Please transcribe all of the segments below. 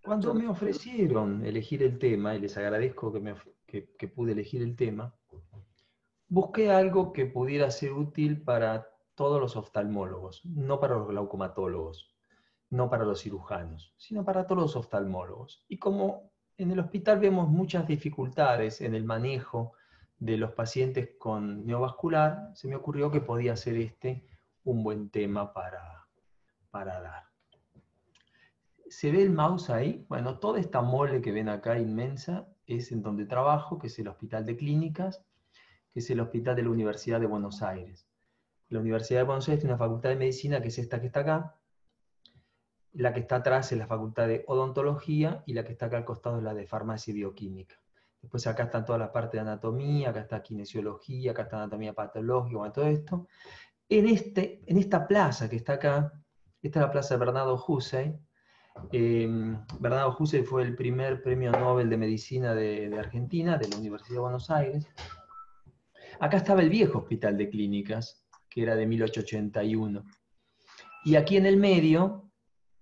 Cuando me ofrecieron elegir el tema, y les agradezco que pude elegir el tema, busqué algo que pudiera ser útil para todos los oftalmólogos, no para los glaucomatólogos, no para los cirujanos, sino para todos los oftalmólogos. Y como en el hospital vemos muchas dificultades en el manejo de los pacientes con neovascular, se me ocurrió que podía ser este un buen tema para dar. ¿Se ve el mouse ahí? Bueno, toda esta mole que ven acá inmensa es en donde trabajo, que es el Hospital de Clínicas, que es el hospital de la Universidad de Buenos Aires. La Universidad de Buenos Aires tiene una facultad de medicina, que es esta que está acá. La que está atrás es la facultad de odontología, y la que está acá al costado es la de farmacia y bioquímica. Después acá están toda la parte de anatomía, acá está kinesiología, acá está anatomía patológica, bueno, todo esto. En esta plaza que está acá, esta es la plaza de Bernardo Hussein. Bernardo Hussein fue el primer premio Nobel de Medicina de Argentina, de la Universidad de Buenos Aires. Acá estaba el viejo Hospital de Clínicas, que era de 1881. Y aquí en el medio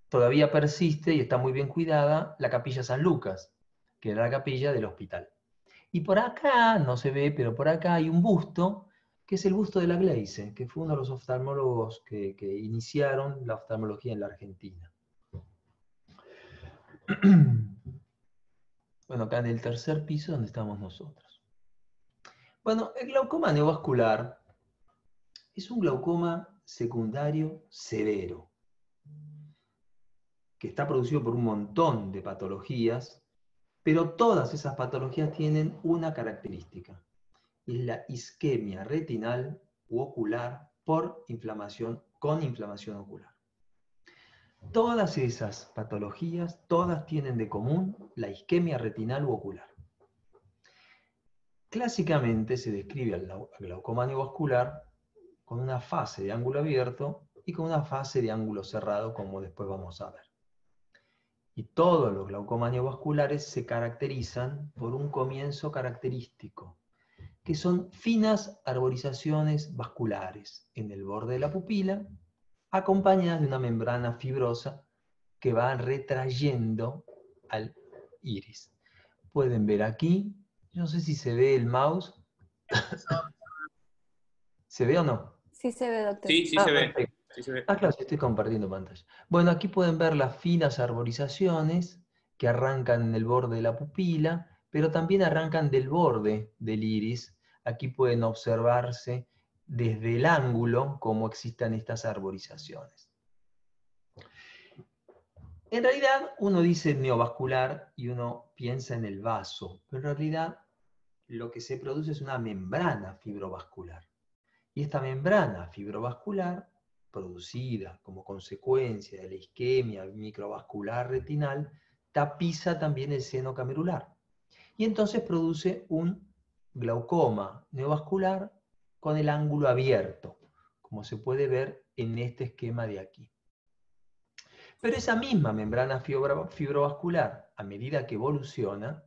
todavía persiste y está muy bien cuidada la Capilla San Lucas, que era la capilla del hospital. Y por acá, no se ve, pero por acá hay un busto, que es el busto de la Gleize, que fue uno de los oftalmólogos que iniciaron la oftalmología en la Argentina. Bueno, acá en el tercer piso donde estamos nosotros. Bueno, el glaucoma neovascular es un glaucoma secundario severo, que está producido por un montón de patologías, pero todas esas patologías tienen una característica, es la isquemia retinal u ocular por inflamación, con inflamación ocular. Todas esas patologías, todas tienen de común la isquemia retinal u ocular. Clásicamente se describe al glaucoma neovascular con una fase de ángulo abierto y con una fase de ángulo cerrado, como después vamos a ver. Y todos los glaucomas neovasculares se caracterizan por un comienzo característico, que son finas arborizaciones vasculares en el borde de la pupila, acompañadas de una membrana fibrosa que va retrayendo al iris. Pueden ver aquí, no sé si se ve el mouse. ¿Se ve o no? Sí se ve, doctor. Sí, sí se ve. Perfecto. Sí se ve. Claro, sí, estoy compartiendo pantalla. Bueno, aquí pueden ver las finas arborizaciones que arrancan en el borde de la pupila, pero también arrancan del borde del iris. Aquí pueden observarse desde el ángulo cómo existen estas arborizaciones. En realidad, uno dice neovascular y uno piensa en el vaso, pero en realidad lo que se produce es una membrana fibrovascular. Y esta membrana fibrovascular, producida como consecuencia de la isquemia microvascular retinal, tapiza también el seno camerular. Y entonces produce un glaucoma neovascular con el ángulo abierto, como se puede ver en este esquema de aquí. Pero esa misma membrana fibrovascular, a medida que evoluciona,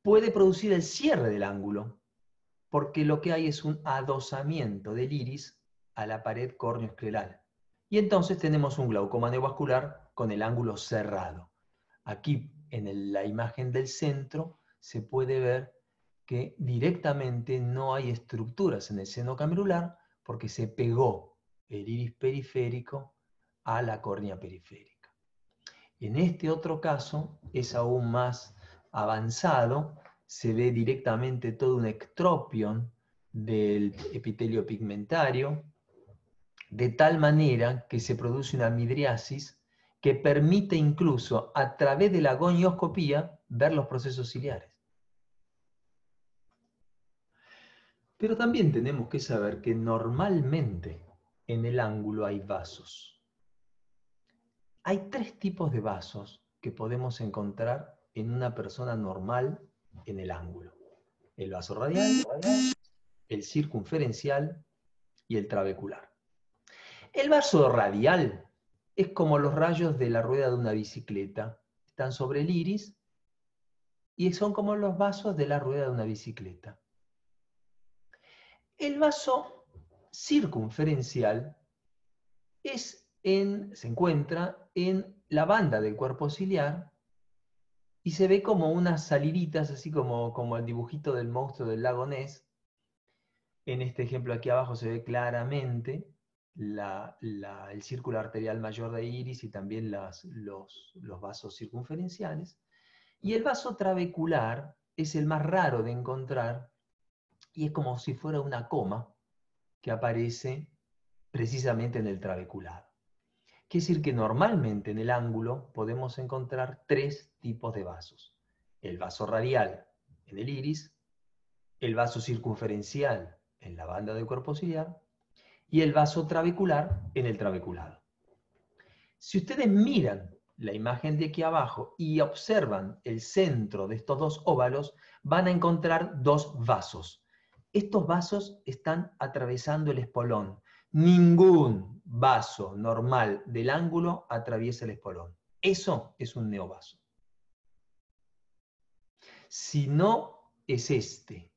puede producir el cierre del ángulo, porque lo que hay es un adosamiento del iris a la pared córneo-escleral. Y entonces tenemos un glaucoma neovascular con el ángulo cerrado. Aquí, en la imagen del centro, se puede ver que directamente no hay estructuras en el seno camerular porque se pegó el iris periférico a la córnea periférica. En este otro caso es aún más avanzado, se ve directamente todo un ectropion del epitelio pigmentario, de tal manera que se produce una midriasis que permite incluso a través de la gonioscopía ver los procesos ciliares. Pero también tenemos que saber que normalmente en el ángulo hay vasos. Hay tres tipos de vasos que podemos encontrar en una persona normal en el ángulo. El vaso radial, el circunferencial y el trabecular. El vaso radial es como los rayos de la rueda de una bicicleta. Están sobre el iris y son como los vasos de la rueda de una bicicleta. El vaso circunferencial se encuentra en la banda del cuerpo ciliar y se ve como unas saliditas, así como el dibujito del monstruo del lago Ness. En este ejemplo aquí abajo se ve claramente el círculo arterial mayor de iris y también los vasos circunferenciales. Y el vaso trabecular es el más raro de encontrar y es como si fuera una coma que aparece precisamente en el trabecular. Quiere decir que normalmente en el ángulo podemos encontrar tres tipos de vasos. El vaso radial en el iris, el vaso circunferencial en la banda del cuerpo ciliar y el vaso trabecular en el trabeculado. Si ustedes miran la imagen de aquí abajo y observan el centro de estos dos óvalos, van a encontrar dos vasos. Estos vasos están atravesando el espolón. Ningún vaso normal del ángulo atraviesa el espolón. Eso es un neovaso. Si no es este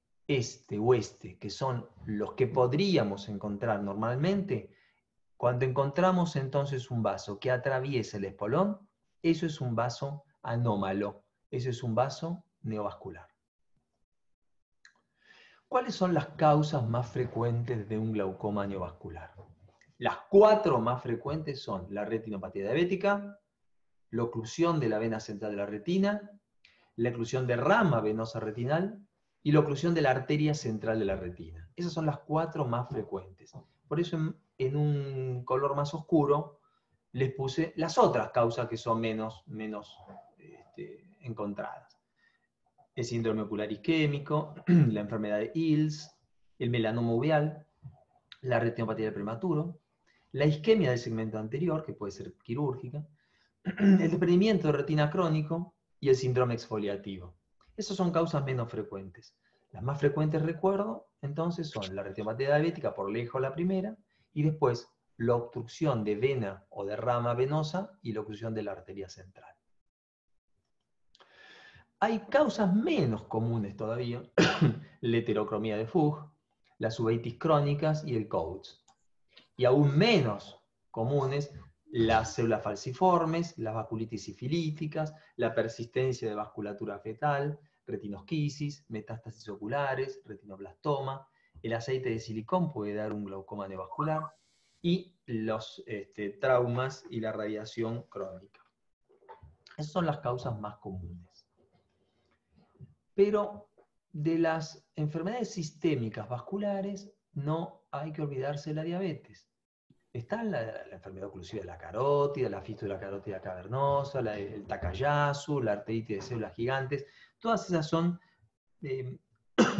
o este, que son los que podríamos encontrar normalmente, cuando encontramos entonces un vaso que atraviesa el espolón, eso es un vaso anómalo, eso es un vaso neovascular. ¿Cuáles son las causas más frecuentes de un glaucoma neovascular? Las 4 más frecuentes son la retinopatía diabética, la oclusión de la vena central de la retina, la oclusión de rama venosa retinal y la oclusión de la arteria central de la retina. Esas son las 4 más frecuentes. Por eso en un color más oscuro les puse las otras causas que son menos encontradas. El síndrome ocular isquémico, la enfermedad de Ills, el melanoma uveal, la retinopatía del prematuro, la isquemia del segmento anterior, que puede ser quirúrgica, el desprendimiento de retina crónico y el síndrome exfoliativo. Esas son causas menos frecuentes. Las más frecuentes, recuerdo, entonces son la retinopatía diabética, por lejos la primera, y después la obstrucción de vena o de rama venosa y la oclusión de la arteria central. Hay causas menos comunes todavía, la heterocromía de Fuchs, las uveitis crónicas y el Coats. Y aún menos comunes las células falciformes, las vasculitis sifilíticas, la persistencia de vasculatura fetal, retinosquisis, metástasis oculares, retinoblastoma, el aceite de silicón puede dar un glaucoma neovascular, y los traumas y la radiación crónica. Esas son las causas más comunes. Pero de las enfermedades sistémicas vasculares no hay que olvidarse de la diabetes. Está la enfermedad oclusiva de la carótida, la fístula carótida cavernosa, el Takayasu, la arteritis de células gigantes. Todas esas son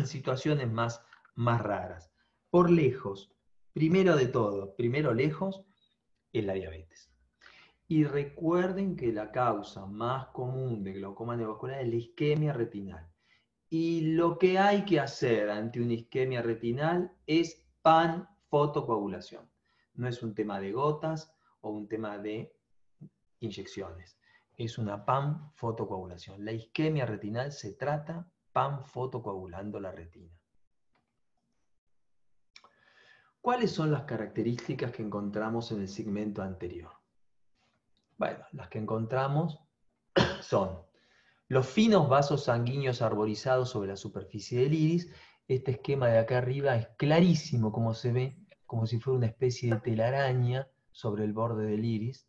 situaciones más raras. Por lejos, primero lejos, es la diabetes. Y recuerden que la causa más común de glaucoma neovascular es la isquemia retinal. Y lo que hay que hacer ante una isquemia retinal es panfotocoagulación. No es un tema de gotas o un tema de inyecciones. Es una panfotocoagulación. La isquemia retinal se trata panfotocoagulando la retina. ¿Cuáles son las características que encontramos en el segmento anterior? Bueno, las que encontramos son los finos vasos sanguíneos arborizados sobre la superficie del iris. Este esquema de acá arriba es clarísimo, como se ve, como si fuera una especie de telaraña sobre el borde del iris.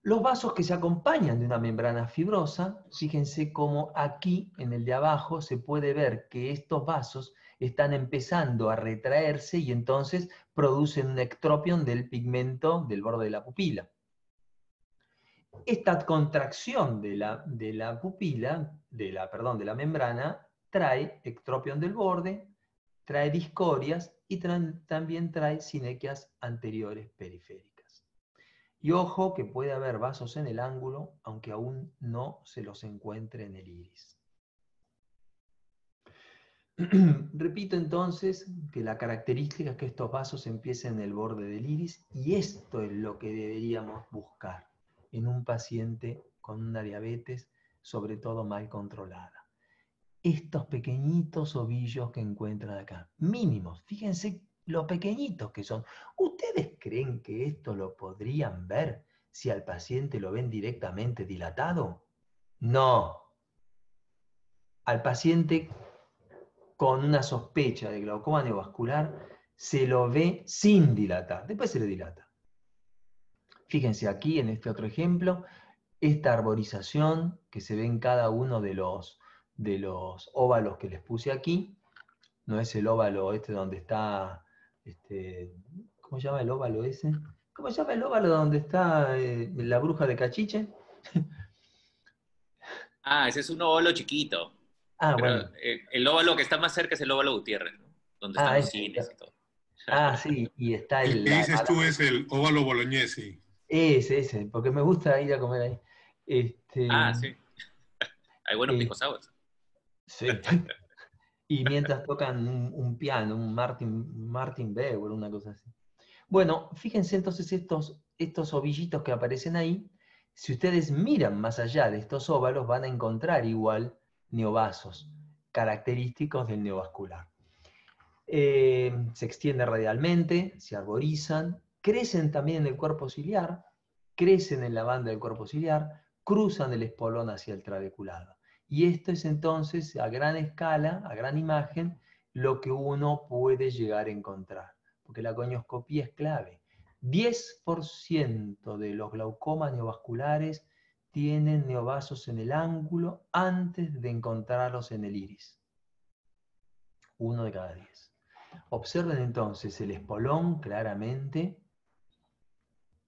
Los vasos que se acompañan de una membrana fibrosa, fíjense cómo aquí en el de abajo se puede ver que estos vasos están empezando a retraerse y entonces producen un ectropion del pigmento del borde de la pupila. Esta contracción de la pupila, de la membrana, trae ectropion del borde, trae discorias y también trae sinequias anteriores periféricas. Y ojo que puede haber vasos en el ángulo, aunque aún no se los encuentre en el iris. Repito entonces que la característica es que estos vasos empiecen en el borde del iris, y esto es lo que deberíamos buscar en un paciente con una diabetes, sobre todo mal controlada. Estos pequeñitos ovillos que encuentran acá, mínimos, fíjense lo pequeñitos que son. ¿Ustedes creen que esto lo podrían ver si al paciente lo ven directamente dilatado? No. Al paciente con una sospecha de glaucoma neovascular se lo ve sin dilatar, después se le dilata. Fíjense aquí en este otro ejemplo, esta arborización que se ve en cada uno de los óvalos que les puse aquí, no es el óvalo este donde está, ¿cómo se llama el óvalo ese? ¿Cómo se llama el óvalo donde está la bruja de Cachiche? Ah, ese es un óvalo chiquito. Ah, Pero bueno. el óvalo que está más cerca es el óvalo Gutiérrez, ¿no? Donde están Ah, los ese. cines y todo. Ah, sí, y está El que dices tú es el óvalo bolognesi. ese, porque me gusta ir a comer ahí. Ah, sí. Hay buenos Eh, pisco sours. sí. Y mientras tocan un piano, un Martin Weber, una cosa así. Bueno, fíjense entonces estos ovillitos que aparecen ahí. Si ustedes miran más allá de estos óvalos, van a encontrar igual neovasos, característicos del neovascular. Se extienden radialmente, se arborizan, crecen también en el cuerpo ciliar, crecen en la banda del cuerpo ciliar, cruzan el espolón hacia el trabeculado. Y esto es entonces a gran escala, a gran imagen, lo que uno puede llegar a encontrar, porque la conioscopía es clave. 10% de los glaucomas neovasculares tienen neovasos en el ángulo antes de encontrarlos en el iris. 1 de cada 10. Observen entonces el espolón claramente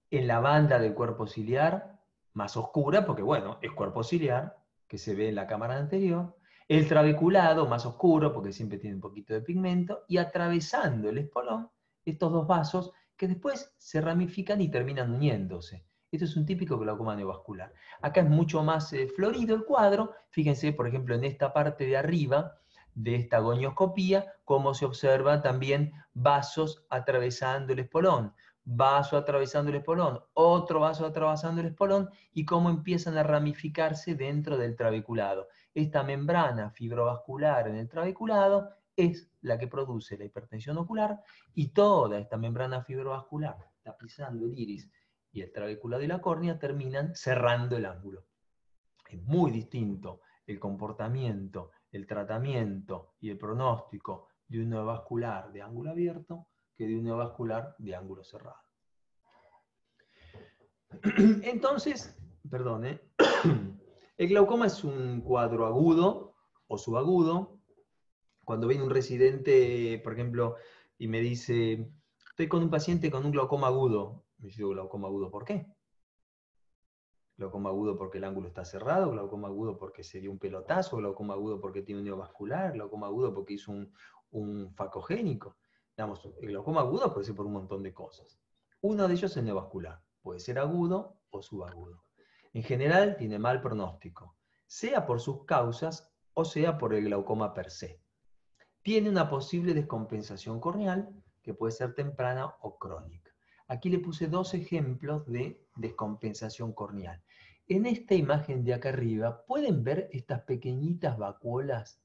en la banda del cuerpo ciliar, más oscura, porque bueno, es cuerpo ciliar, que se ve en la cámara anterior, el trabeculado más oscuro, porque siempre tiene un poquito de pigmento, y atravesando el espolón, estos dos vasos que después se ramifican y terminan uniéndose. Esto es un típico glaucoma neovascular. Acá es mucho más florido el cuadro. Fíjense, por ejemplo, en esta parte de arriba de esta gonioscopía, cómo se observan también vasos atravesando el espolón, vaso atravesando el espolón, otro vaso atravesando el espolón, y cómo empiezan a ramificarse dentro del trabeculado. Esta membrana fibrovascular en el trabeculado es la que produce la hipertensión ocular, y toda esta membrana fibrovascular, tapizando el iris y el trabeculado y la córnea, terminan cerrando el ángulo. Es muy distinto el comportamiento, el tratamiento y el pronóstico de un neovascular de ángulo abierto que de un neovascular de ángulo cerrado. Entonces, perdón, el glaucoma es un cuadro agudo o subagudo. Cuando viene un residente, por ejemplo, y me dice, estoy con un paciente con un glaucoma agudo, me digo, glaucoma agudo, ¿por qué? Glaucoma agudo porque el ángulo está cerrado, glaucoma agudo porque se dio un pelotazo, glaucoma agudo porque tiene un neovascular, glaucoma agudo porque hizo un facogénico. Digamos, el glaucoma agudo puede ser por un montón de cosas. Uno de ellos es neovascular, puede ser agudo o subagudo. En general tiene mal pronóstico, sea por sus causas o sea por el glaucoma per se. Tiene una posible descompensación corneal que puede ser temprana o crónica. Aquí le puse dos ejemplos de descompensación corneal. En esta imagen de acá arriba, ¿pueden ver estas pequeñitas vacuolas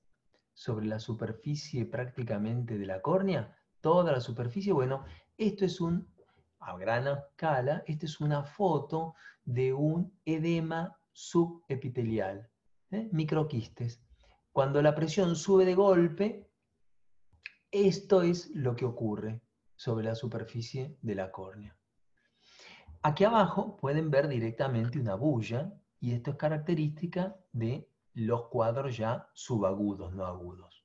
sobre la superficie prácticamente de la córnea? Toda la superficie. Bueno, esto es a gran escala, esta es una foto de un edema subepitelial, microquistes. Cuando la presión sube de golpe, esto es lo que ocurre sobre la superficie de la córnea. Aquí abajo pueden ver directamente una bulla, y esto es característica de los cuadros ya subagudos, no agudos.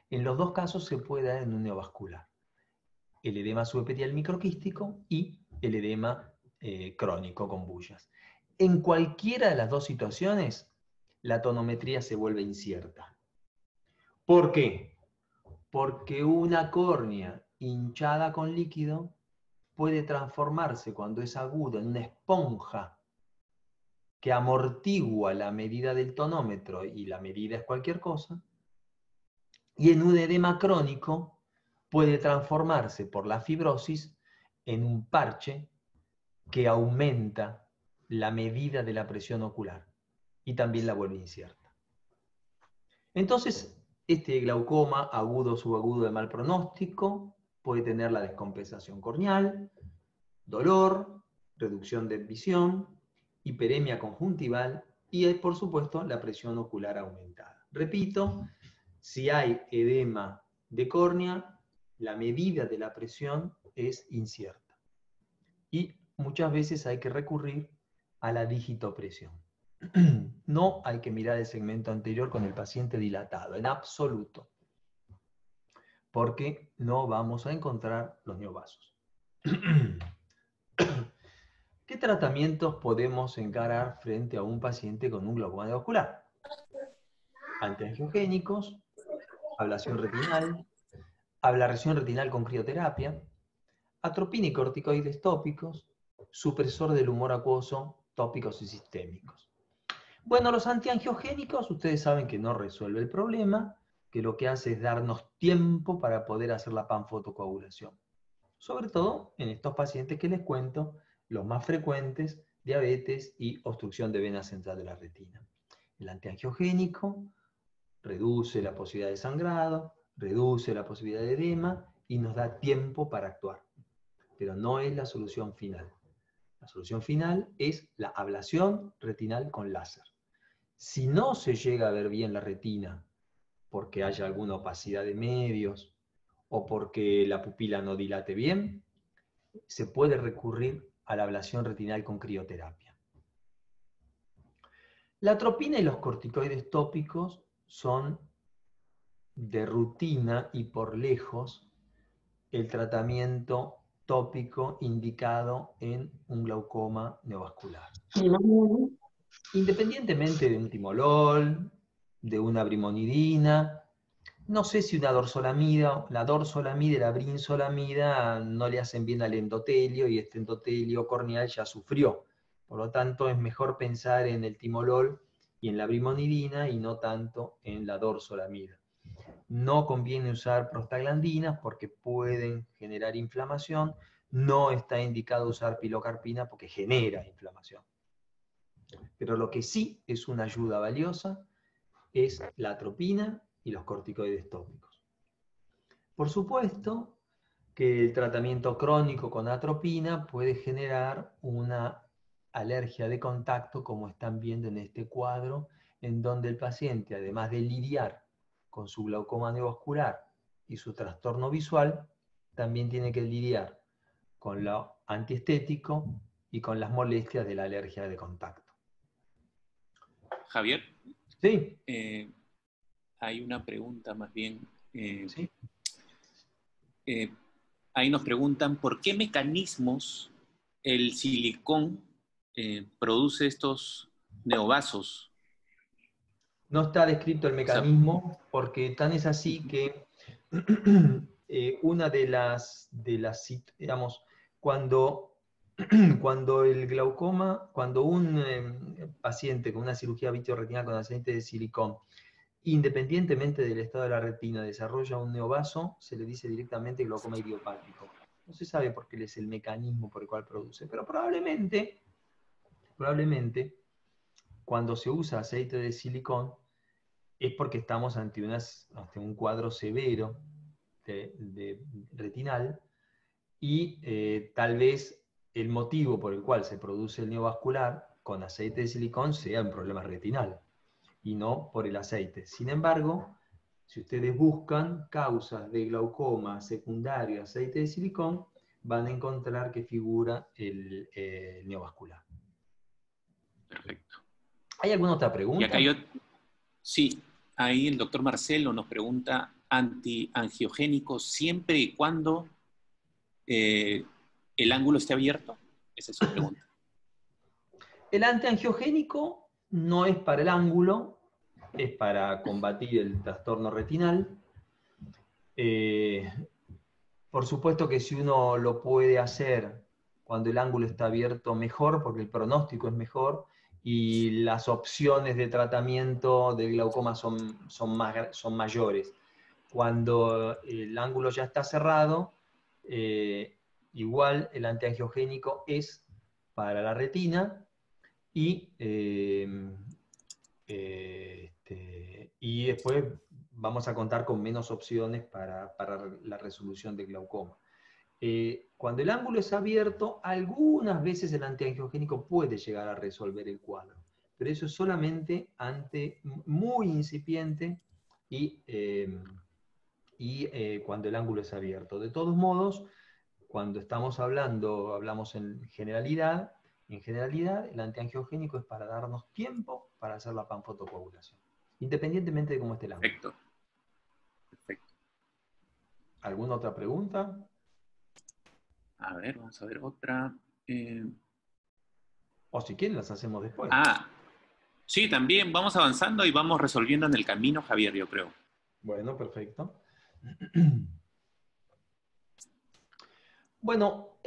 En los dos casos se puede dar en un neovascular: el edema subepitelial microquístico y el edema crónico con bullas. En cualquiera de las dos situaciones, la tonometría se vuelve incierta. ¿Por qué? Porque una córnea hinchada con líquido puede transformarse, cuando es agudo, en una esponja que amortigua la medida del tonómetro, y la medida es cualquier cosa, y en un edema crónico puede transformarse por la fibrosis en un parche que aumenta la medida de la presión ocular y también la vuelve incierta. Entonces, este glaucoma agudo o subagudo de mal pronóstico puede tener la descompensación corneal, dolor, reducción de visión, hiperemia conjuntival y por supuesto la presión ocular aumentada. Repito, si hay edema de córnea, la medida de la presión es incierta. Y muchas veces hay que recurrir a la digitopresión. No hay que mirar el segmento anterior con el paciente dilatado, en absoluto, porque no vamos a encontrar los neovasos. ¿Qué tratamientos podemos encarar frente a un paciente con un glaucoma neovascular? Antiangiogénicos, ablación retinal con crioterapia, atropina y corticoides tópicos, supresor del humor acuoso, tópicos y sistémicos. Bueno, los antiangiogénicos, ustedes saben que no resuelve el problema, que lo que hace es darnos tiempo para poder hacer la panfotocoagulación. Sobre todo en estos pacientes que les cuento, los más frecuentes, diabetes y obstrucción de vena central de la retina. El antiangiogénico reduce la posibilidad de sangrado, reduce la posibilidad de edema y nos da tiempo para actuar. Pero no es la solución final. La solución final es la ablación retinal con láser. Si no se llega a ver bien la retina porque haya alguna opacidad de medios o porque la pupila no dilate bien, se puede recurrir a la ablación retinal con crioterapia. La atropina y los corticoides tópicos son de rutina y por lejos el tratamiento tópico indicado en un glaucoma neovascular. Independientemente de un timolol, de una brimonidina, no sé si una dorsolamida, la dorsolamida y la brinzolamida no le hacen bien al endotelio y este endotelio corneal ya sufrió. Por lo tanto, es mejor pensar en el timolol y en la brimonidina y no tanto en la dorsolamida. No conviene usar prostaglandinas porque pueden generar inflamación. No está indicado usar pilocarpina porque genera inflamación. Pero lo que sí es una ayuda valiosa es la atropina y los corticoides tópicos. Por supuesto que el tratamiento crónico con atropina puede generar una alergia de contacto, como están viendo en este cuadro, en donde el paciente, además de lidiar con su glaucoma neovascular y su trastorno visual, también tiene que lidiar con lo antiestético y con las molestias de la alergia de contacto. Javier, sí. Hay una pregunta más bien. ¿Sí? Ahí nos preguntan, ¿por qué mecanismos el silicón produce estos neovasos? No está descrito el mecanismo, porque tan es así que una de las, digamos, cuando el glaucoma, cuando un paciente con una cirugía vitreoretinal con aceite de silicón, independientemente del estado de la retina, desarrolla un neovaso, se le dice directamente glaucoma idiopático. No se sabe por qué es el mecanismo por el cual produce, pero probablemente, cuando se usa aceite de silicón, es porque estamos ante un cuadro severo de retinal y tal vez el motivo por el cual se produce el neovascular con aceite de silicón sea un problema retinal y no por el aceite. Sin embargo, si ustedes buscan causas de glaucoma secundario a aceite de silicón, van a encontrar que figura el neovascular. Perfecto. ¿Hay alguna otra pregunta? Y acá sí, ahí el doctor Marcelo nos pregunta, antiangiogénico siempre y cuando el ángulo esté abierto. Esa es su pregunta. El antiangiogénico no es para el ángulo, es para combatir el trastorno retinal. Por supuesto que si uno lo puede hacer cuando el ángulo está abierto, mejor, porque el pronóstico es mejor y las opciones de tratamiento del glaucoma son mayores. Cuando el ángulo ya está cerrado, igual el antiangiogénico es para la retina y después vamos a contar con menos opciones para la resolución del glaucoma. Cuando el ángulo es abierto, algunas veces el antiangiogénico puede llegar a resolver el cuadro, pero eso es solamente muy incipiente y cuando el ángulo es abierto. De todos modos, cuando hablamos en generalidad el antiangiogénico es para darnos tiempo para hacer la panfotocoagulación, independientemente de cómo esté el ángulo. Perfecto. Perfecto. ¿Alguna otra pregunta? A ver, vamos a ver otra. O si quieren las hacemos después. Sí, también vamos avanzando y vamos resolviendo en el camino, Javier, yo creo. Bueno, perfecto. Bueno,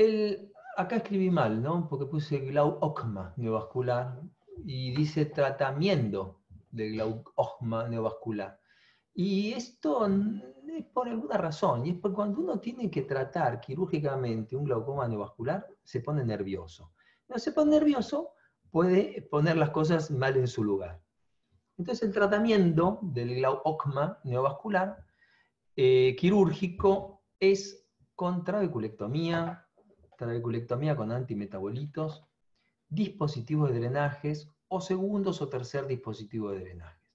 acá escribí mal, ¿no? Porque puse glaucoma neovascular y dice tratamiento de glaucoma neovascular. Y esto es por alguna razón, y es porque cuando uno tiene que tratar quirúrgicamente un glaucoma neovascular, se pone nervioso. No se pone nervioso, puede poner las cosas mal en su lugar. Entonces el tratamiento del glaucoma neovascular quirúrgico es con trabeculectomía con antimetabolitos, dispositivos de drenajes o segundos o tercer dispositivo de drenajes.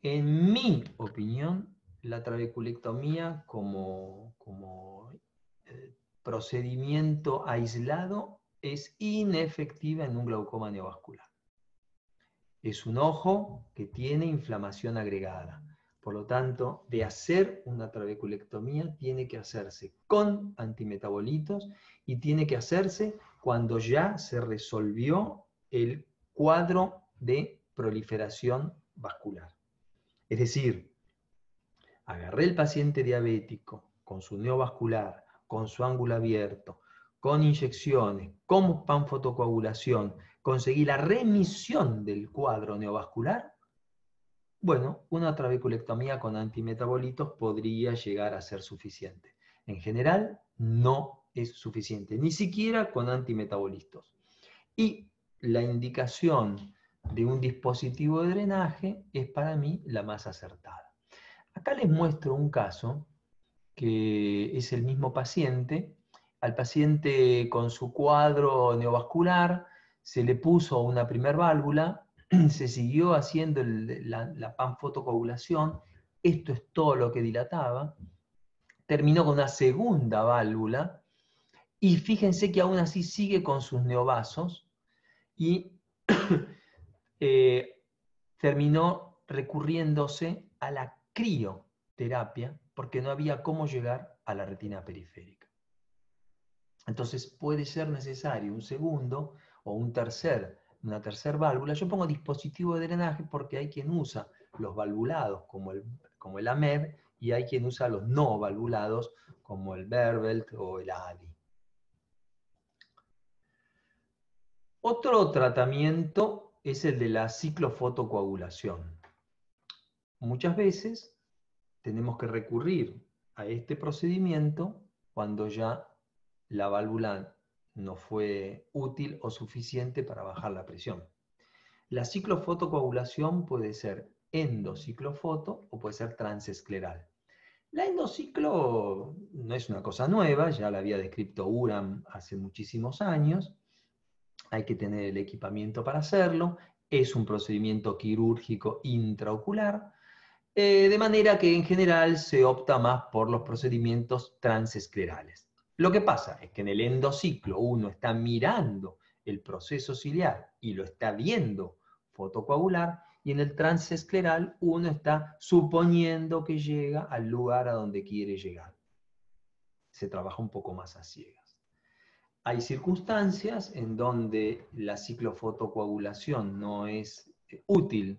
En mi opinión, la trabeculectomía como procedimiento aislado es inefectiva en un glaucoma neovascular. Es un ojo que tiene inflamación agregada. Por lo tanto, de hacer una trabeculectomía tiene que hacerse con antimetabolitos y tiene que hacerse cuando ya se resolvió el cuadro de proliferación vascular. Es decir, agarré el paciente diabético con su neovascular, con su ángulo abierto, con inyecciones, con panfotocoagulación, conseguí la remisión del cuadro neovascular. Bueno, una trabeculectomía con antimetabolitos podría llegar a ser suficiente. En general, no es suficiente, ni siquiera con antimetabolitos. Y la indicación de un dispositivo de drenaje es para mí la más acertada. Acá les muestro un caso que es el mismo paciente. Al paciente con su cuadro neovascular se le puso una primer válvula, se siguió haciendo la panfotocoagulación, esto es todo lo que dilataba, terminó con una segunda válvula y fíjense que aún así sigue con sus neovasos y terminó recurriéndose a la crioterapia porque no había cómo llegar a la retina periférica. Entonces puede ser necesario un segundo o una tercera válvula. Yo pongo dispositivo de drenaje porque hay quien usa los valvulados como el AMED y hay quien usa los no valvulados como el Berbelt o el ADI. Otro tratamiento es el de la ciclofotocoagulación. Muchas veces tenemos que recurrir a este procedimiento cuando ya la válvula no fue útil o suficiente para bajar la presión. La ciclofotocoagulación puede ser endociclofoto o puede ser transescleral. La endociclo no es una cosa nueva, ya la había descrito Uram hace muchísimos años. Hay que tener el equipamiento para hacerlo. Es un procedimiento quirúrgico intraocular, de manera que en general se opta más por los procedimientos transesclerales. Lo que pasa es que en el endociclo uno está mirando el proceso ciliar y lo está viendo fotocoagular, y en el transescleral uno está suponiendo que llega al lugar a donde quiere llegar. Se trabaja un poco más a ciegas. Hay circunstancias en donde la ciclofotocoagulación no es útil,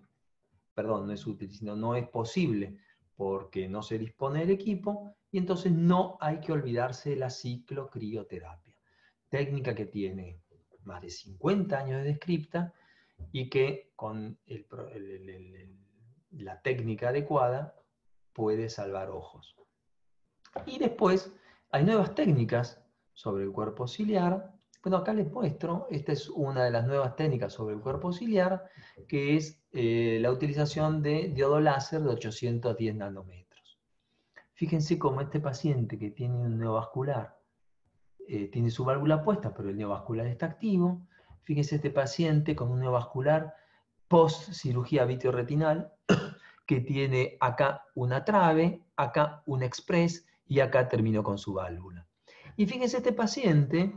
sino no es posible porque no se dispone del equipo, y entonces no hay que olvidarse de la ciclocrioterapia, técnica que tiene más de 50 años de descripta y que con la técnica adecuada puede salvar ojos. Y después hay nuevas técnicas sobre el cuerpo ciliar. Bueno, acá les muestro, esta es una de las nuevas técnicas sobre el cuerpo ciliar, que es la utilización de diodo láser de 810 nanómetros. Fíjense cómo este paciente que tiene un neovascular, tiene su válvula puesta, pero el neovascular está activo, Fíjense este paciente con un neovascular post cirugía vitreoretinal que tiene acá una trave, acá un express y acá terminó con su válvula. Y fíjense este paciente,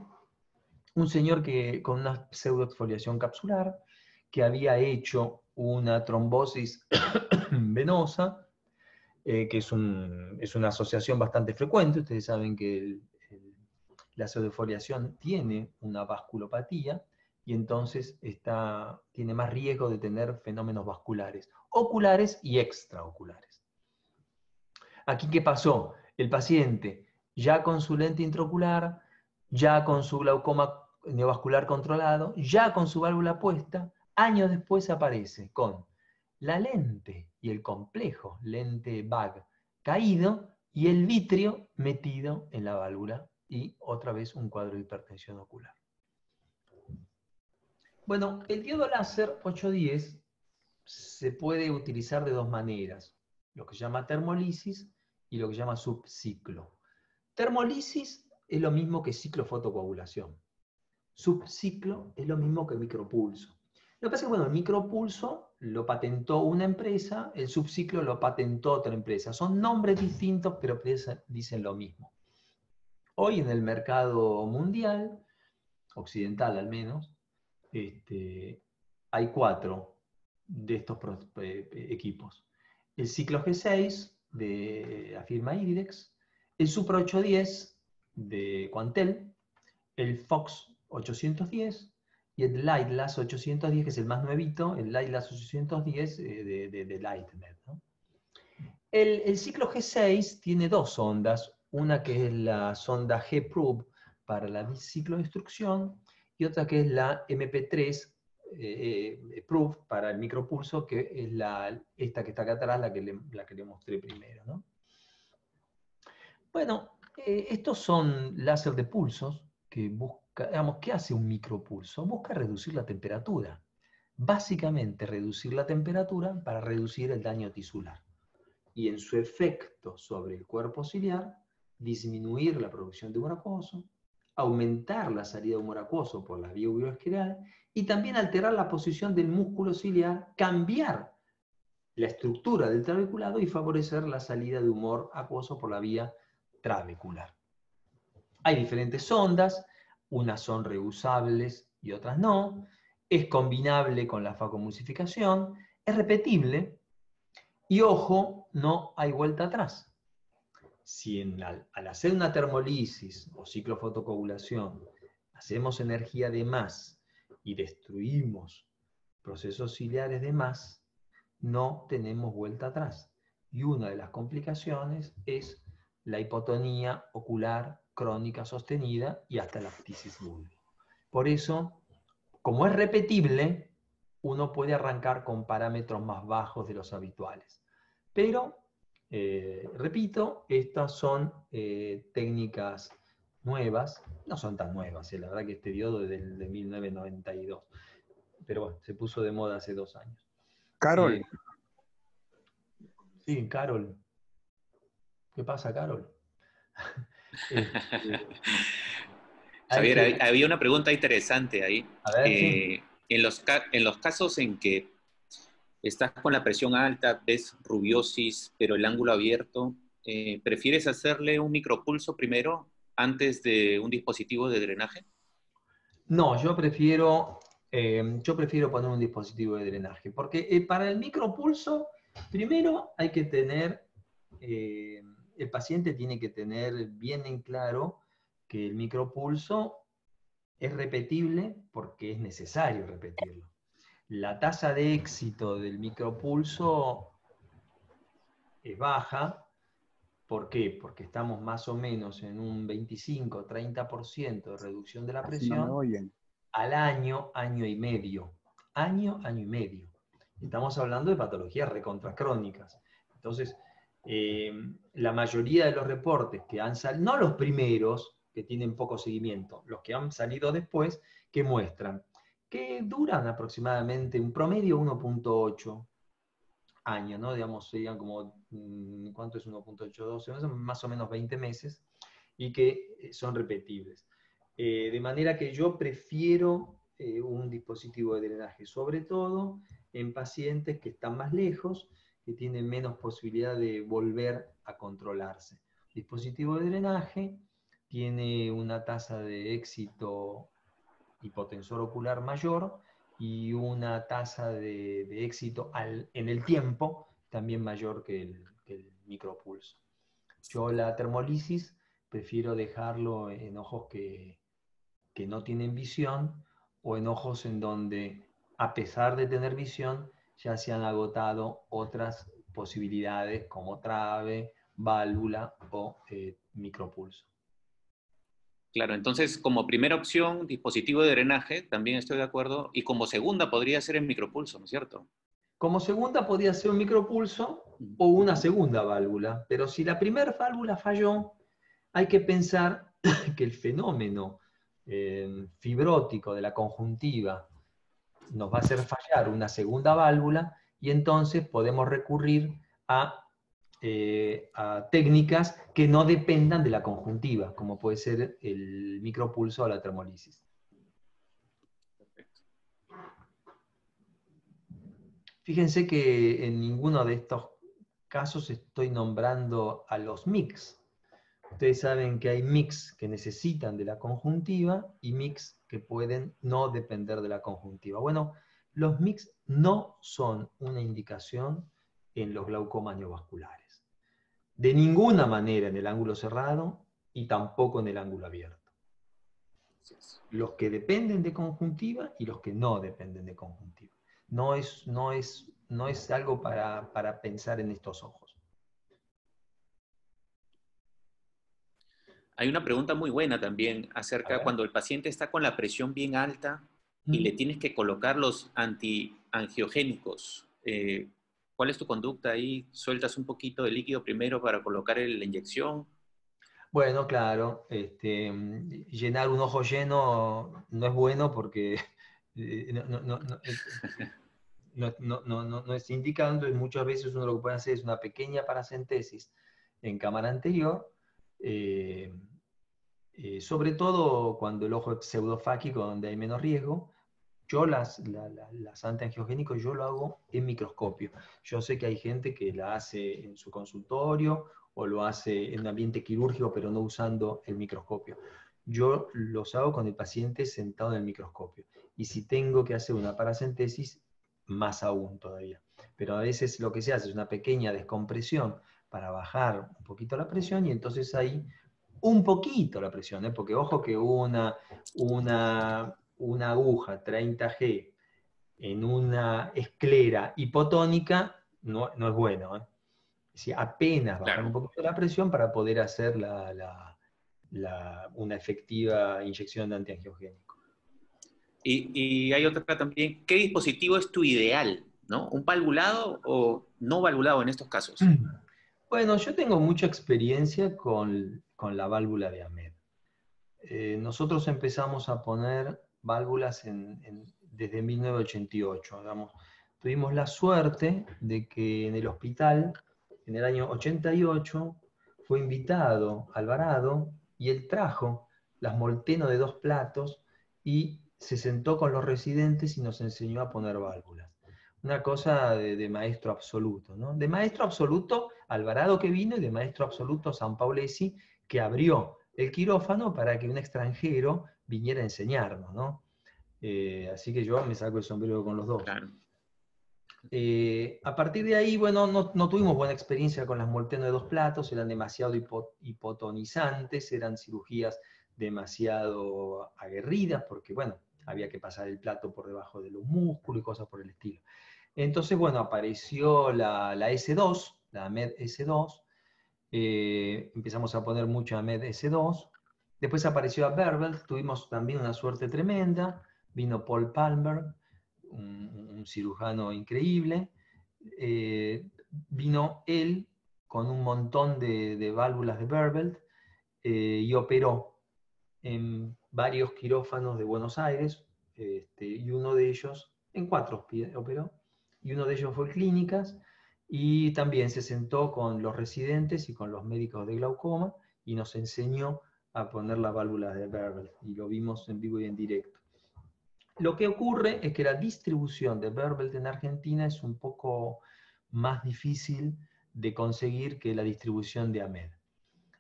un señor con una pseudoexfoliación capsular, que había hecho una trombosis venosa, que es una asociación bastante frecuente. Ustedes saben que la pseudoexfoliación tiene una vasculopatía y entonces tiene más riesgo de tener fenómenos vasculares, oculares y extraoculares. Aquí, ¿qué pasó? El paciente, ya con su lente intraocular, ya con su glaucoma neovascular controlado, ya con su válvula puesta, años después aparece con la lente y el complejo lente bag caído y el vitrio metido en la válvula y otra vez un cuadro de hipertensión ocular. Bueno, el diodo láser 810 se puede utilizar de dos maneras, lo que se llama termolisis y lo que se llama subciclo. Termolisis es lo mismo que ciclofotocoagulación. Subciclo es lo mismo que micropulso. Lo que pasa es que, bueno, el micropulso lo patentó una empresa, el subciclo lo patentó otra empresa. Son nombres distintos, pero dicen lo mismo. Hoy en el mercado mundial, occidental al menos, hay 4 de estos equipos. El ciclo G6 de la firma Iridex, el Supra 810 de Quantel, el Fox 810 y el Lightlass 810, que es el más nuevito, el Lightlass 810 de Lightnet, ¿no? El ciclo G6 tiene 2 sondas, una que es la sonda G-Probe para la ciclodestrucción y otra que es la MP3 Probe para el micropulso, que es esta que está acá atrás, la que le mostré primero, ¿no? Bueno, estos son láser de pulsos que busca, digamos, ¿qué hace un micropulso? Busca reducir la temperatura. Básicamente reducir la temperatura para reducir el daño tisular. Y en su efecto sobre el cuerpo ciliar, disminuir la producción de humor acuoso, aumentar la salida de humor acuoso por la vía uveoescleral y también alterar la posición del músculo ciliar, cambiar la estructura del trabeculado y favorecer la salida de humor acuoso por la vía trabecular. Hay diferentes sondas, unas son reusables y otras no, es combinable con la facomulsificación, es repetible y, ojo, no hay vuelta atrás. Si al hacer una termolisis o ciclofotocoagulación hacemos energía de más y destruimos procesos ciliares de más, no tenemos vuelta atrás. Y una de las complicaciones es la hipotonía ocular crónica sostenida y hasta la ptisis bulbo. Por eso, como es repetible, uno puede arrancar con parámetros más bajos de los habituales. Pero, repito, estas son técnicas nuevas, no son tan nuevas, la verdad que este diodo es de 1992, pero bueno, se puso de moda hace 2 años. Carol. Sí, Carol. ¿Qué pasa, Carol? Javier, había una pregunta interesante ahí. A ver, sí. En los casos en que estás con la presión alta, ves rubiosis, pero el ángulo abierto, ¿prefieres hacerle un micropulso primero antes de un dispositivo de drenaje? No, yo prefiero poner un dispositivo de drenaje, porque para el micropulso, primero hay que tener, el paciente tiene que tener bien en claro que el micropulso es repetible porque es necesario repetirlo. La tasa de éxito del micropulso es baja. ¿Por qué? Porque estamos más o menos en un 25-30% de reducción de la presión. No me oyen. Al año, año y medio. Año y medio. Estamos hablando de patologías recontracrónicas. Entonces, la mayoría de los reportes que han salido, no los primeros, que tienen poco seguimiento, los que han salido después, que muestran que duran aproximadamente un promedio 1.8 años, ¿no? Digamos, serían como, ¿cuánto es 1.8? 12 meses, más o menos 20 meses, y que son repetibles. De manera que yo prefiero un dispositivo de drenaje, sobre todo en pacientes que están más lejos, que tienen menos posibilidad de volver a controlarse. El dispositivo de drenaje tiene una tasa de éxito hipotensor ocular mayor y una tasa de éxito en el tiempo también mayor que el micropulso. Yo la termolisis prefiero dejarlo en ojos que no tienen visión o en ojos en donde, a pesar de tener visión, ya se han agotado otras posibilidades como trave, válvula o micropulso. Claro, entonces como primera opción, dispositivo de drenaje, también estoy de acuerdo, y como segunda podría ser el micropulso, ¿no es cierto? Como segunda podría ser un micropulso o una segunda válvula, pero si la primera válvula falló, hay que pensar que el fenómeno fibrótico de la conjuntiva nos va a hacer fallar una segunda válvula y entonces podemos recurrir a técnicas que no dependan de la conjuntiva, como puede ser el micropulso o la termolisis. Fíjense que en ninguno de estos casos estoy nombrando a los mix. Ustedes saben que hay mix que necesitan de la conjuntiva y mix que pueden no depender de la conjuntiva. Bueno, los mix no son una indicación en los glaucomas neovasculares. De ninguna manera en el ángulo cerrado y tampoco en el ángulo abierto. Los que dependen de conjuntiva y los que no dependen de conjuntiva. No es algo para pensar en estos ojos. Hay una pregunta muy buena también acerca cuando el paciente está con la presión bien alta y le tienes que colocar los antiangiogénicos. ¿Cuál es tu conducta ahí? ¿Sueltas un poquito de líquido primero para colocar la inyección? Bueno, claro, llenar un ojo lleno no es bueno porque no es indicado, entonces muchas veces uno lo que puede hacer es una pequeña paracentesis en cámara anterior, sobre todo cuando el ojo es pseudofáquico, donde hay menos riesgo. Yo las antiangiogénicos yo lo hago en microscopio. Yo sé que hay gente que la hace en su consultorio o lo hace en un ambiente quirúrgico, pero no usando el microscopio. Yo los hago con el paciente sentado en el microscopio. Y si tengo que hacer una paracentesis, más aún todavía. Pero a veces lo que se hace es una pequeña descompresión para bajar un poquito la presión y entonces ahí un poquito la presión, porque ojo que una aguja 30G en una esclera hipotónica no es bueno. Si apenas bajar un poquito la presión para poder hacer una efectiva inyección de antiangiogénico. Y hay otra también, ¿qué dispositivo es tu ideal? ¿No? ¿Un valvulado o no valvulado en estos casos? Bueno, yo tengo mucha experiencia con la válvula de AMED. Nosotros empezamos a poner válvulas desde 1988. Digamos. Tuvimos la suerte de que en el hospital, en el año 88, fue invitado Alvarado y él trajo las Molteno de 2 platos y se sentó con los residentes y nos enseñó a poner válvulas. Una cosa de maestro absoluto, ¿no? De maestro absoluto Alvarado que vino y de maestro absoluto San Paolesi que abrió el quirófano para que un extranjero viniera a enseñarnos, ¿no? Así que yo me saco el sombrero con los dos. Claro. A partir de ahí, bueno, no tuvimos buena experiencia con las Molteno de 2 platos, eran demasiado hipotonizantes, eran cirugías demasiado aguerridas, porque, bueno, había que pasar el plato por debajo de los músculos y cosas por el estilo. Entonces, bueno, apareció la S2, la AMED S2, empezamos a poner mucho AMED S2, después apareció a Berbel, tuvimos también una suerte tremenda, vino Paul Palmer, un cirujano increíble, vino él con un montón de válvulas de Berbel y operó en varios quirófanos de Buenos Aires, y uno de ellos, en 4 operó, y uno de ellos fue Clínicas, y también se sentó con los residentes y con los médicos de glaucoma y nos enseñó a poner las válvulas de Berbel, y lo vimos en vivo y en directo. Lo que ocurre es que la distribución de Berbelt en Argentina es un poco más difícil de conseguir que la distribución de AMED.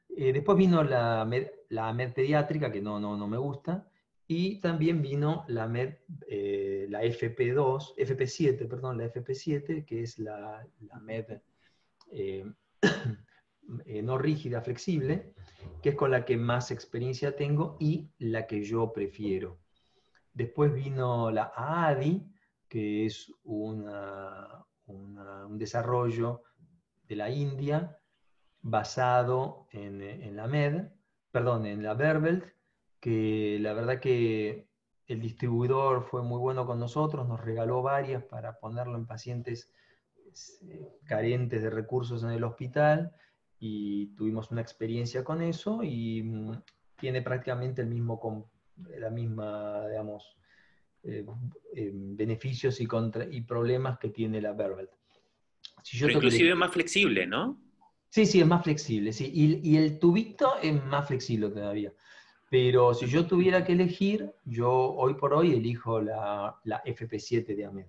Después vino la AMED pediátrica, que no me gusta, y también vino la AMED, la FP2, FP7, perdón, la FP7, que es la AMED no rígida, flexible, que es con la que más experiencia tengo y la que yo prefiero. Después vino la AADI, que es un desarrollo de la India basado en la MED, perdón, en la Berbelt, que la verdad que el distribuidor fue muy bueno con nosotros, nos regaló varias para ponerlo en pacientes carentes de recursos en el hospital y tuvimos una experiencia con eso y tiene prácticamente la misma, digamos, beneficios y problemas que tiene la Berbelt. Si yo Pero inclusive es más flexible, ¿no? Sí, sí, es más flexible, sí. Y el tubito es más flexible todavía. Pero si yo tuviera que elegir, yo hoy por hoy elijo la FP7 de AMED.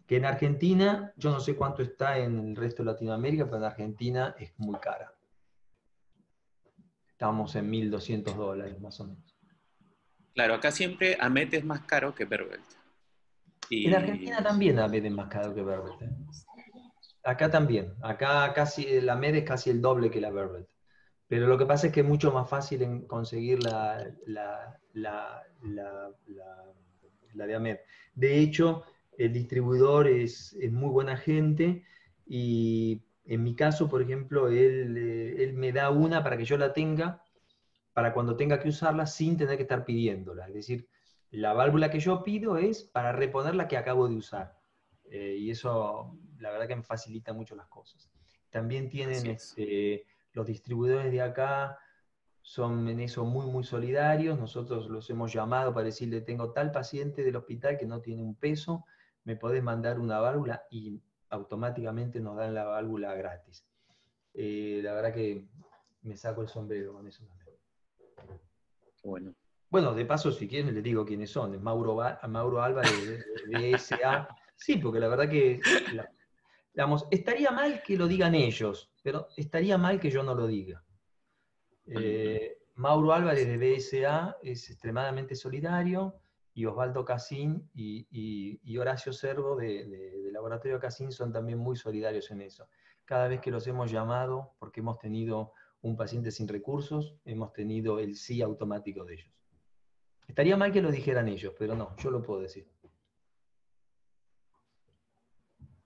Que en Argentina, yo no sé cuánto está en el resto de Latinoamérica, pero en Argentina es muy cara. Estamos en $1.200 más o menos. Claro, acá siempre AMED es más caro que Berbelt. En Argentina también AMED es más caro que Berbelt. Acá también. Acá casi la AMED es casi el doble que la Berbelt. Pero lo que pasa es que es mucho más fácil en conseguir la de AMED. De hecho, el distribuidor es muy buena gente y en mi caso, por ejemplo, él me da una para que yo la tenga, para cuando tenga que usarla sin tener que estar pidiéndola. Es decir, la válvula que yo pido es para reponer la que acabo de usar. Y eso, la verdad que me facilita mucho las cosas. También tienen los distribuidores de acá, son en eso muy, muy solidarios. Nosotros los hemos llamado para decirle, tengo tal paciente del hospital que no tiene un peso, me podés mandar una válvula y automáticamente nos dan la válvula gratis. La verdad que me saco el sombrero con eso también. Bueno. Bueno, de paso, si quieren, les digo quiénes son. Es Mauro Álvarez de BSA. Sí, porque la verdad que, digamos, estaría mal que lo digan ellos, pero estaría mal que yo no lo diga. Mauro Álvarez de BSA es extremadamente solidario, y Osvaldo Casín y Horacio Cervo de Laboratorio Casín son también muy solidarios en eso. Cada vez que los hemos llamado, porque hemos tenido un paciente sin recursos, hemos tenido el sí automático de ellos. Estaría mal que lo dijeran ellos, pero no, yo lo puedo decir.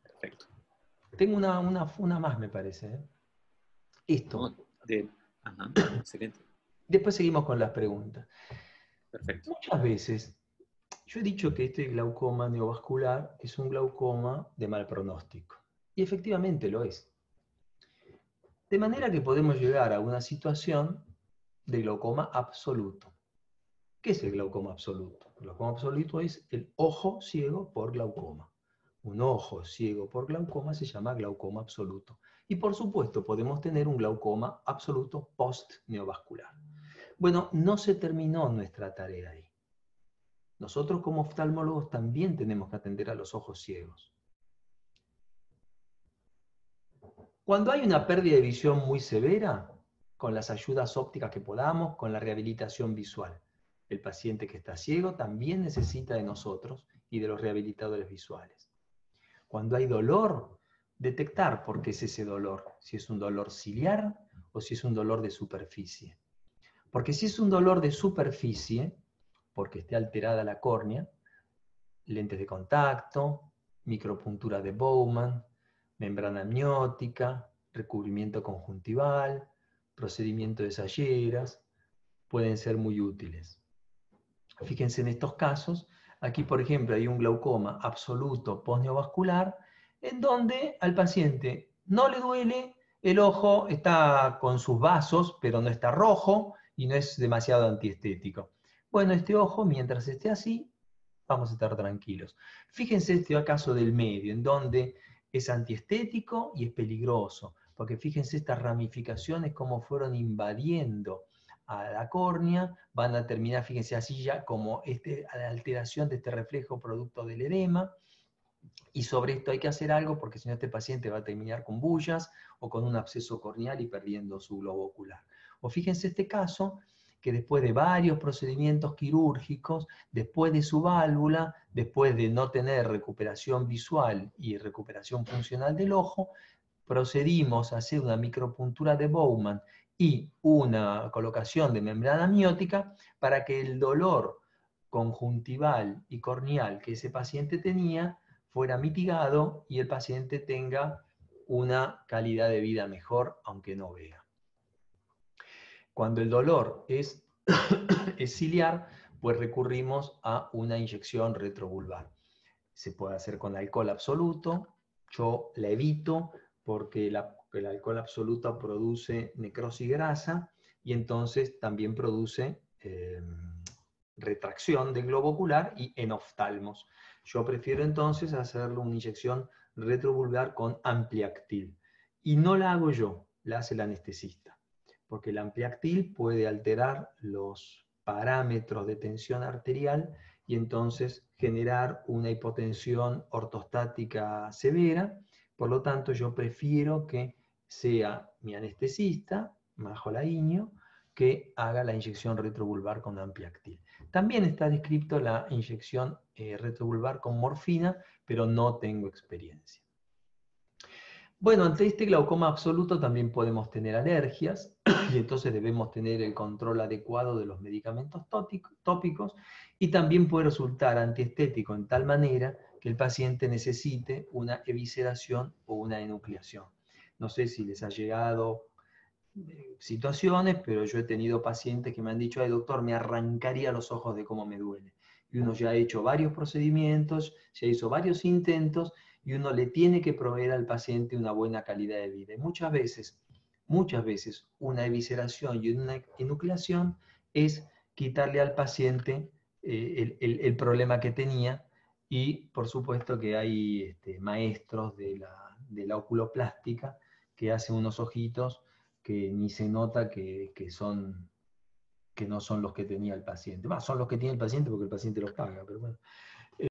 Perfecto. Tengo una más, me parece. Esto. Ajá, excelente. Después seguimos con las preguntas. Perfecto. Muchas veces, yo he dicho que este glaucoma neovascular es un glaucoma de mal pronóstico. Y efectivamente lo es. De manera que podemos llegar a una situación de glaucoma absoluto. ¿Qué es el glaucoma absoluto? El glaucoma absoluto es el ojo ciego por glaucoma. Un ojo ciego por glaucoma se llama glaucoma absoluto. Y por supuesto podemos tener un glaucoma absoluto post-neovascular. Bueno, no se terminó nuestra tarea ahí. Nosotros como oftalmólogos también tenemos que atender a los ojos ciegos. Cuando hay una pérdida de visión muy severa, con las ayudas ópticas que podamos, con la rehabilitación visual, el paciente que está ciego también necesita de nosotros y de los rehabilitadores visuales. Cuando hay dolor, detectar por qué es ese dolor, si es un dolor ciliar o si es un dolor de superficie. Porque si es un dolor de superficie, porque esté alterada la córnea, lentes de contacto, micropuntura de Bowman, membrana amniótica, recubrimiento conjuntival, procedimiento de Salleras, pueden ser muy útiles. Fíjense en estos casos, aquí por ejemplo hay un glaucoma absoluto postneovascular, en donde al paciente no le duele, el ojo está con sus vasos, pero no está rojo y no es demasiado antiestético. Bueno, este ojo, mientras esté así, vamos a estar tranquilos. Fíjense este caso del medio, en donde es antiestético y es peligroso, porque fíjense estas ramificaciones cómo fueron invadiendo a la córnea, van a terminar, fíjense, así ya como la alteración de este reflejo producto del edema, y sobre esto hay que hacer algo porque si no este paciente va a terminar con bullas o con un absceso corneal y perdiendo su globo ocular. O fíjense este caso, que después de varios procedimientos quirúrgicos, después de su válvula, después de no tener recuperación visual y recuperación funcional del ojo, procedimos a hacer una micropuntura de Bowman y una colocación de membrana amniótica para que el dolor conjuntival y corneal que ese paciente tenía fuera mitigado y el paciente tenga una calidad de vida mejor, aunque no vea. Cuando el dolor es ciliar, pues recurrimos a una inyección retrovulvar. Se puede hacer con alcohol absoluto, yo la evito porque el alcohol absoluto produce necrosis grasa y entonces también produce retracción del globo ocular y enoftalmos. Yo prefiero entonces hacerle una inyección retrovulvar con Ampliactil. Y no la hago yo, la hace el anestesista. Porque el Ampliactil puede alterar los parámetros de tensión arterial y entonces generar una hipotensión ortostática severa. Por lo tanto, yo prefiero que sea mi anestesista, Majo Laíño, que haga la inyección retrovulvar con Ampliactil. También está descrito la inyección retrovulvar con morfina, pero no tengo experiencia. Bueno, ante este glaucoma absoluto también podemos tener alergias y entonces debemos tener el control adecuado de los medicamentos tópicos y también puede resultar antiestético en tal manera que el paciente necesite una evisceración o una enucleación. No sé si les ha llegado situaciones, pero yo he tenido pacientes que me han dicho, ay doctor, me arrancaría los ojos de cómo me duele. Y uno ya ha hecho varios procedimientos, ya hizo varios intentos, y uno le tiene que proveer al paciente una buena calidad de vida. Y muchas veces, una evisceración y una enucleación es quitarle al paciente el problema que tenía, y por supuesto que hay maestros de la oculoplástica que hacen unos ojitos que ni se nota que no son los que tenía el paciente. Son los que tiene el paciente porque el paciente los paga, pero bueno.